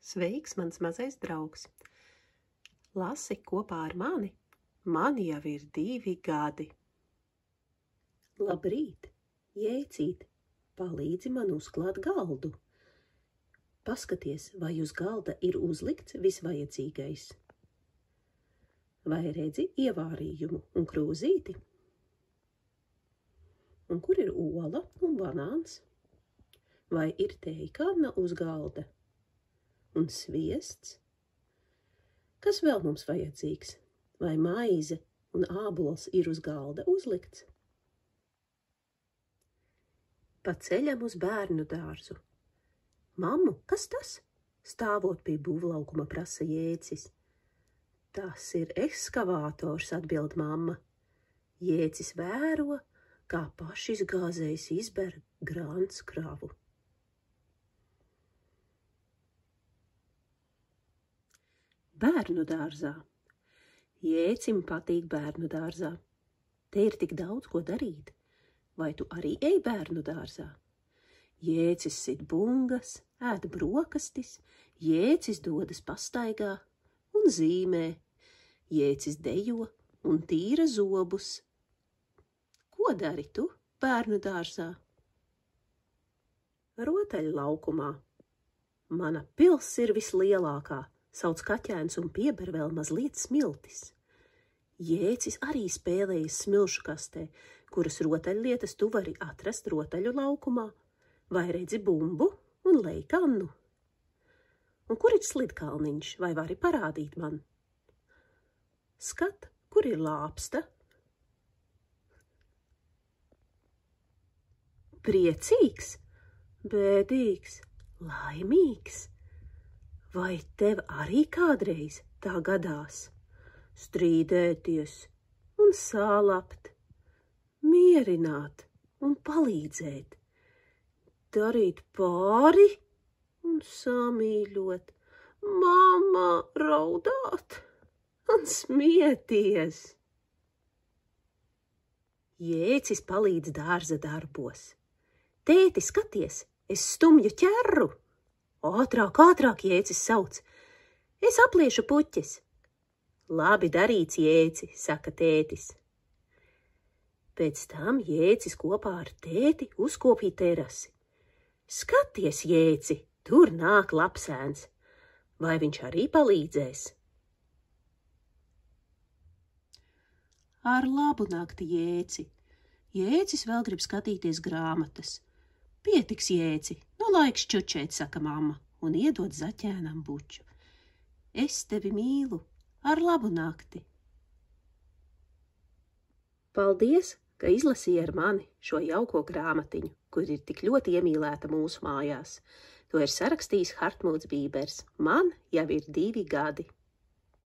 Sveiks, mans mazais draugs! Lasi kopā ar mani, man jau ir 2 gadi. Labrīt, Jēcīt, palīdzi man uzklāt galdu. Paskaties, vai uz galda ir uzlikts visvajadzīgais. Vai redzi ievārījumu un krūzīti? Un kur ir ola un banāns? Vai ir tējkanna uz galda? Un sviests? Kas vēl mums vajadzīgs? Vai maize un ābols ir uz galda uzlikts? Pa ceļam uz bērnu dārzu. Mammu, kas tas? Stāvot pie būvlaukuma prasa Jēcis. Tas ir ekskavātors, atbild mamma. Jēcis vēro, kā pašizgāzējs izber grāns kravu. Bērnu dārzā. Jēcim patīk bērnu dārzā. Te ir tik daudz ko darīt. Vai tu arī ej bērnu dārzā? Jēcis sit bungas, ēd brokastis, Jēcis dodas pastaigā un zīmē. Jēcis dejo un tīra zobus. Ko dari tu bērnu dārzā? Rotaļlaukumā. Mana pils ir vislielākā, sauc kaķēns un pieber vēl mazliet smiltis. Jēcis arī spēlējas smilšu kastē, kuras rotaļlietas tu vari atrast rotaļu laukumā, vai redzi bumbu un lejkannu. Un kur ir slidkalniņš, vai vari parādīt man? Skat, kur ir lāpsta? Priecīgs, bēdīgs, laimīgs. Vai tev arī kādreiz tā gadās? Strīdēties un sālapt, mierināt un palīdzēt, darīt pāri un samīļot, mamma raudāt un smieties. Jēcis palīdz dārza darbos. Tēti, skaties, es stumju ķerru! Ātrāk, ātrāk, Jēcis sauc. Es apliešu puķes. Labi darīts, Jēci, saka tētis. Pēc tam Jēcis kopā ar tēti uzkopja terasi. Skaties, Jēci, tur nāk lapsēns. Vai viņš arī palīdzēs? Ar labu nakti, Jēci. Jēcis vēl grib skatīties grāmatas. Pietiks, Jēci, nu laiks čučēt, saka mamma, un iedod zaķēnam buču. Es tevi mīlu, ar labu nakti. Paldies, ka izlasīji ar mani šo jauko grāmatiņu, kur ir tik ļoti iemīlēta mūsu mājās. To ir sarakstījis Hartmūds Bībers. Man jau ir 2 gadi.